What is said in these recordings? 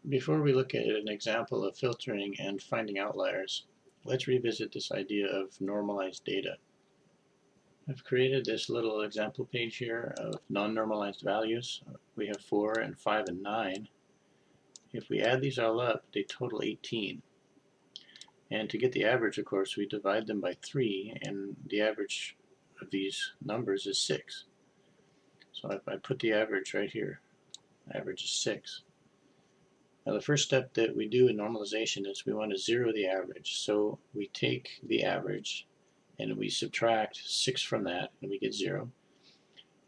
Before we look at an example of filtering and finding outliers, let's revisit this idea of normalized data. I've created this little example page here of non-normalized values. We have 4 and 5 and 9. If we add these all up, they total 18. And to get the average, of course, we divide them by 3, and the average of these numbers is 6. So if I put the average right here, average is 6. Now the first step that we do in normalization is we want to zero the average. So we take the average and we subtract 6 from that and we get 0.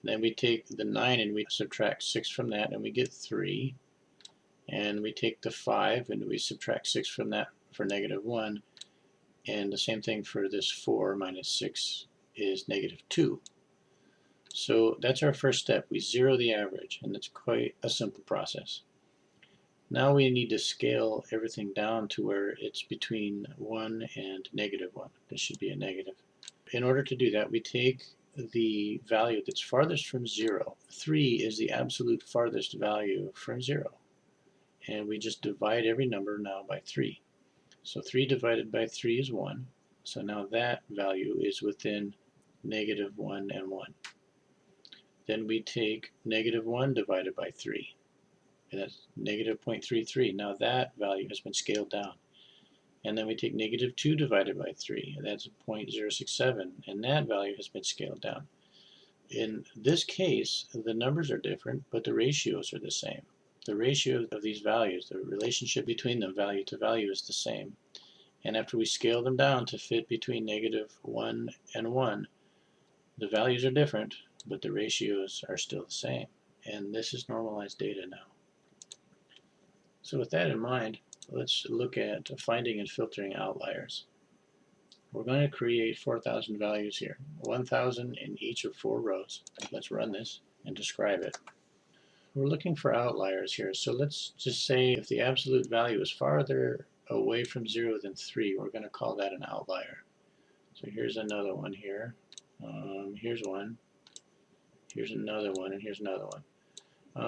Then we take the 9 and we subtract 6 from that and we get 3. And we take the 5 and we subtract 6 from that for -1. And the same thing for this 4 minus 6 is -2. So that's our first step. We zero the average, and it's quite a simple process. Now we need to scale everything down to where it's between 1 and -1. This should be a negative. In order to do that, we take the value that's farthest from 0. 3 is the absolute farthest value from 0. And we just divide every number now by 3. So 3 divided by 3 is 1. So now that value is within -1 and 1. Then we take -1 divided by 3. And that's -0.33. Now that value has been scaled down. And then we take -2 divided by 3. And that's 0.067. And that value has been scaled down. In this case, the numbers are different, but the ratios are the same. The ratio of these values, the relationship between them, value to value, is the same. And after we scale them down to fit between -1 and 1, the values are different, but the ratios are still the same. And this is normalized data now. So with that in mind, let's look at finding and filtering outliers. We're going to create 4,000 values here, 1,000 in each of 4 rows. Let's run this and describe it. We're looking for outliers here, so let's just say if the absolute value is farther away from 0 than 3, we're going to call that an outlier. So here's another one here. Here's one. Here's another one, and here's another one.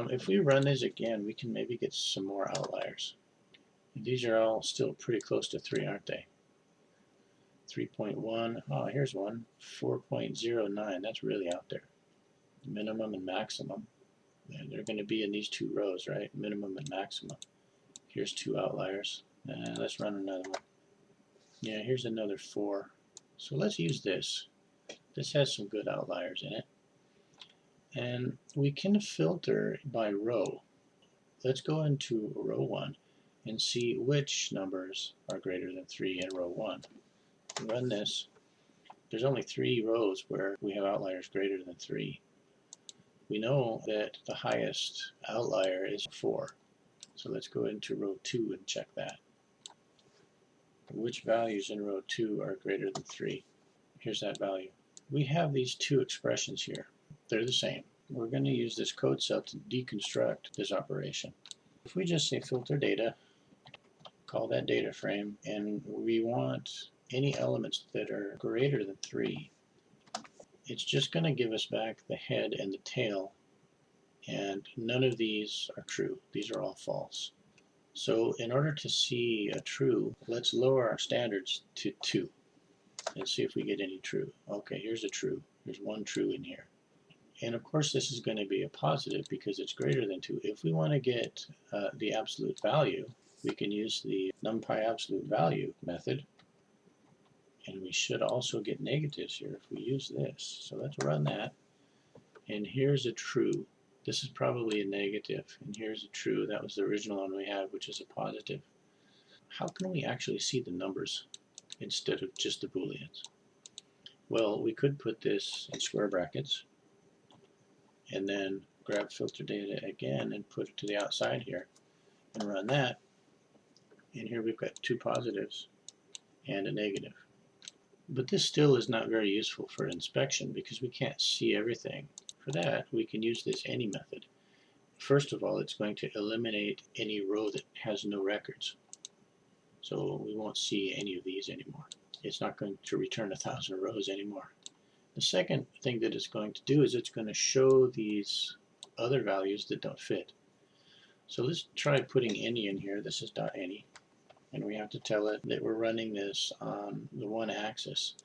If we run these again, we can maybe get some more outliers. These are all still pretty close to 3, aren't they? 3.1. Oh, here's one. 4.09. That's really out there. Minimum and maximum. And they're going to be in these 2 rows, right? Minimum and maximum. Here's 2 outliers. Let's run another one. Yeah, here's another 4. So let's use this. This has some good outliers in it. And we can filter by row. Let's go into row 1 and see which numbers are greater than 3 in row 1. Run this. There's only 3 rows where we have outliers greater than 3. We know that the highest outlier is 4. So let's go into row 2 and check that. Which values in row 2 are greater than 3? Here's that value. We have these 2 expressions here. They're the same. We're going to use this code cell to deconstruct this operation. If we just say filter data, call that data frame, and we want any elements that are greater than 3, it's just going to give us back the head and the tail, and none of these are true. These are all false. So in order to see a true, let's lower our standards to 2 and see if we get any true. Okay, here's a true. There's 1 true in here. And of course this is going to be a positive because it's greater than 2. If we want to get the absolute value, we can use the numpy absolute value method. And we should also get negatives here if we use this. So let's run that. And here's a true. This is probably a negative. And here's a true. That was the original one we had, which is a positive. How can we actually see the numbers instead of just the booleans? Well, we could put this in square brackets and then grab filter data again and put it to the outside here and run that. And here we've got 2 positives and a negative. But this still is not very useful for inspection because we can't see everything. For that, we can use this any method. First of all, it's going to eliminate any row that has no records. So we won't see any of these anymore. It's not going to return 1,000 rows anymore. The second thing that it's going to do is it's going to show these other values that don't fit. So let's try putting any in here. This is .any, and we have to tell it that we're running this on the one axis.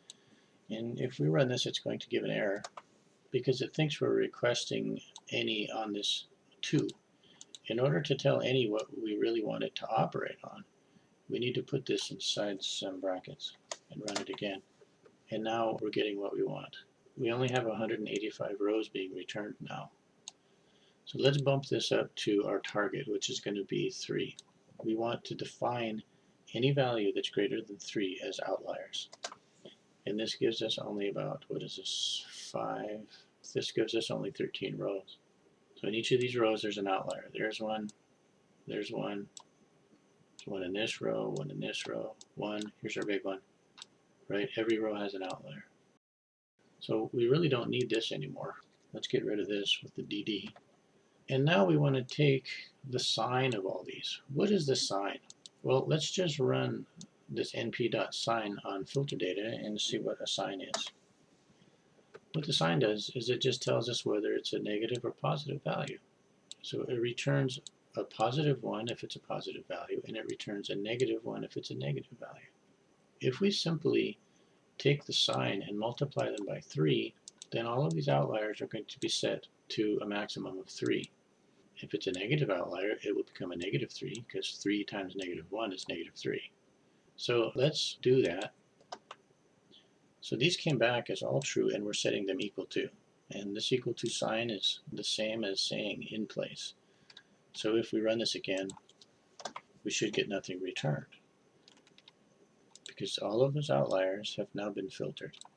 And if we run this, it's going to give an error because it thinks we're requesting any on this 2. In order to tell any what we really want it to operate on, we need to put this inside some brackets and run it again. And now we're getting what we want. We only have 185 rows being returned now. So let's bump this up to our target, which is going to be 3. We want to define any value that's greater than 3 as outliers. And this gives us only about, what is this, 5? This gives us only 13 rows. So in each of these rows there's an outlier. There's one, there's one, there's one in this row, one in this row, one, here's our big one, right? Every row has an outlier. So we really don't need this anymore. Let's get rid of this with the DD. And now we want to take the sign of all these. What is the sign? Well, let's just run this np.sign on filter data and see what a sign is. What the sign does is it just tells us whether it's a negative or positive value. So it returns a positive 1 if it's a positive value, and it returns a negative 1 if it's a negative value. If we simply take the sign and multiply them by 3, then all of these outliers are going to be set to a maximum of 3. If it's a negative outlier, it will become a negative 3 because 3 times negative 1 is negative 3. So let's do that. So these came back as all true and we're setting them equal to. And this equal to sign is the same as saying in place. So if we run this again, we should get nothing returned because all of those outliers have now been filtered.